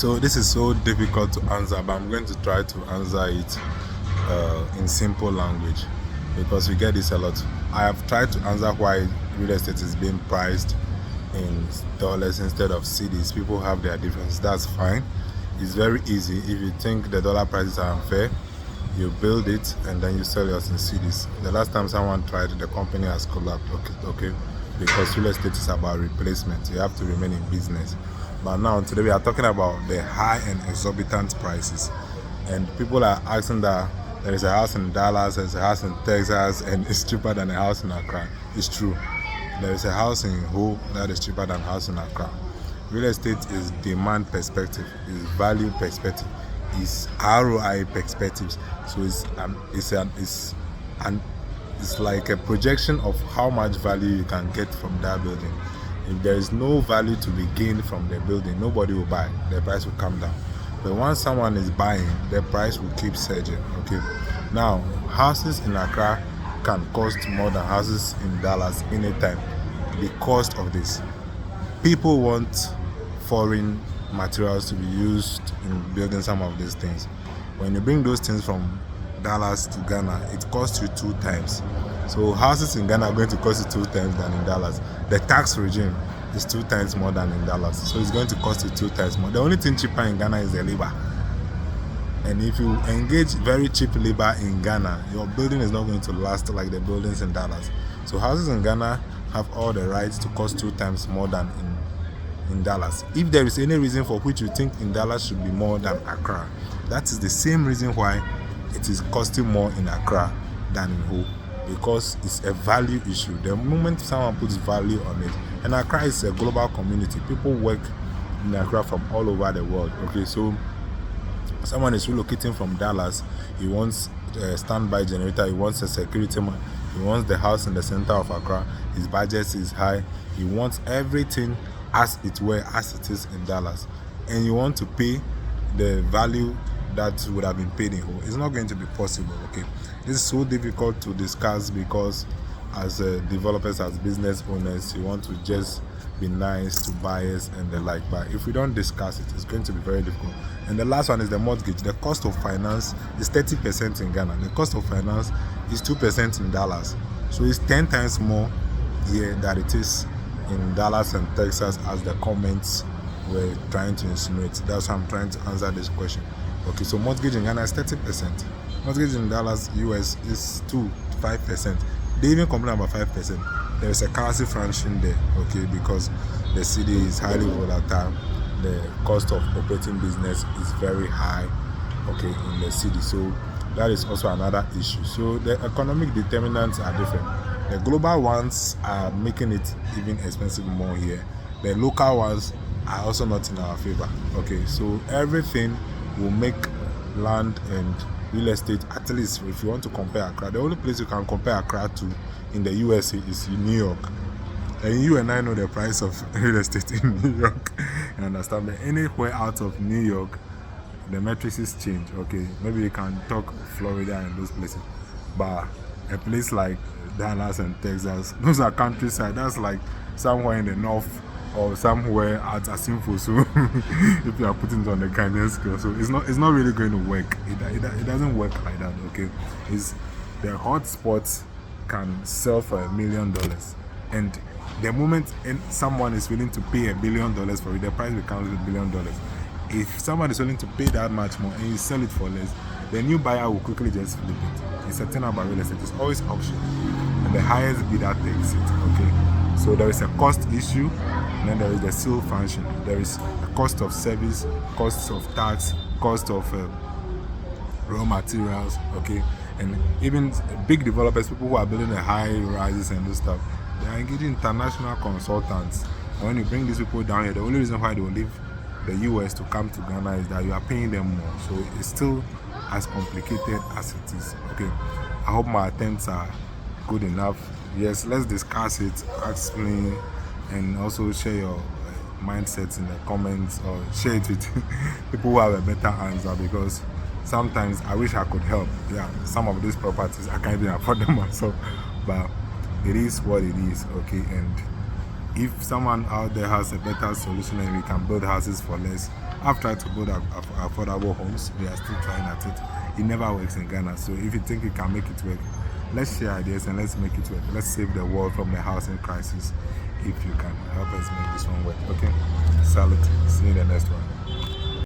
So this is so difficult to answer, but I'm going to try to answer it in simple language because we get this a lot. I have tried to answer why real estate is being priced in dollars instead of cedis. People have their differences. That's fine. It's very easy. If you think the dollar prices are unfair, you build it and then you sell yours in cedis. The last time someone tried, the company has collapsed. Okay, because real estate is about replacement. You have to remain in business. But now today we are talking about the high and exorbitant prices, and people are asking that there is a house in Dallas, there's a house in Texas, and it's cheaper than a house in Accra. It's true. There is a house in Ho that is cheaper than a house in Accra. Real estate is demand perspective, is value perspective, is ROI perspectives. So it's like a projection of how much value you can get from that building. If there is no value to be gained from the building, nobody will buy. The price will come down. But once someone is buying, the price will keep surging. Okay. Now, houses in Accra can cost more than houses in Dallas anytime. The cost of this. People want foreign materials to be used in building some of these things. When you bring those things from Dallas to Ghana, it costs you 2 times. So houses in Ghana are going to cost you 2 times than in Dallas. The tax regime is 2 times more than in Dallas. So it's going to cost you 2 times more. The only thing cheaper in Ghana is the labor. And if you engage very cheap labor in Ghana, your building is not going to last like the buildings in Dallas. So houses in Ghana have all the rights to cost 2 times more than in Dallas. If there is any reason for which you think in Dallas should be more than Accra, that is the same reason why it is costing more in Accra than in Ho, because it's a value issue. The moment someone puts value on it, and Accra is a global community, people work in Accra from all over the world. Okay, so someone is relocating from Dallas, he wants a standby generator, he wants a security man, he wants the house in the center of Accra, his budget is high, he wants everything as it were, as it is in Dallas, and you want to pay the value that would have been paid in Ho. It's not going to be possible. Okay, this is so difficult to discuss because as developers, as business owners, you want to just be nice to buyers and the like, but if we don't discuss it, it's going to be very difficult. And the last one is the mortgage. The cost of finance is 30% in Ghana. The cost of finance is 2% in Dallas. So it's 10 times more here than it is in Dallas and Texas, as the comments were trying to insinuate. That's why I'm trying to answer this question. Okay, so mortgage in Ghana is 30%. Mortgage in Dallas, US is 2 to 5%. They even complain about 5%. There is a currency fraction there, okay, because the cedi is highly volatile. The cost of operating business is very high, okay, in the cedi. So that is also another issue. So the economic determinants are different. The global ones are making it even expensive more here. The local ones are also not in our favor. Okay, so everything will make land and real estate, at least if you want to compare Accra, the only place you can compare Accra to in the USA is in New York. And you and I know the price of real estate in New York. You understand? But anywhere out of New York, the matrices change. Okay, maybe you can talk Florida and those places, but a place like Dallas and Texas, those are countryside. That's like somewhere in the north or somewhere at Asimfo. So if you are putting it on the Ghanaian scale, so it's not really going to work. It doesn't work like that. Okay, it's the hot spots can sell for $1 million, and the moment someone is willing to pay $1 billion for it, the price becomes $1 billion. If someone is willing to pay that much more and you sell it for less, the new buyer will quickly just flip it. It's a thing about real estate. It's always auction, and the highest bidder takes it. Okay, so there is a cost issue, and then there is the sale function. There is a cost of service, costs of tax, cost of raw materials. Okay, and even big developers, people who are building the high rises and this stuff, they are engaging international consultants. And when you bring these people down here, the only reason why they will leave the US to come to Ghana is that you are paying them more. So it's still as complicated as it is. Okay, I hope my attempts are good enough. Yes, let's discuss it, ask me, and also share your mindsets in the comments, or share it with people who have a better answer, because sometimes I wish I could help. Yeah, some of these properties I can't even afford them myself, but it is what it is. Okay, and if someone out there has a better solution and we can build houses for less, I've tried to build affordable homes. We are still trying at it. It never works in Ghana. So if you think you can make it work, let's share ideas and let's make it work. Let's save the world from the housing crisis. If you can help us make this one work. Okay? Salute. See you in the next one.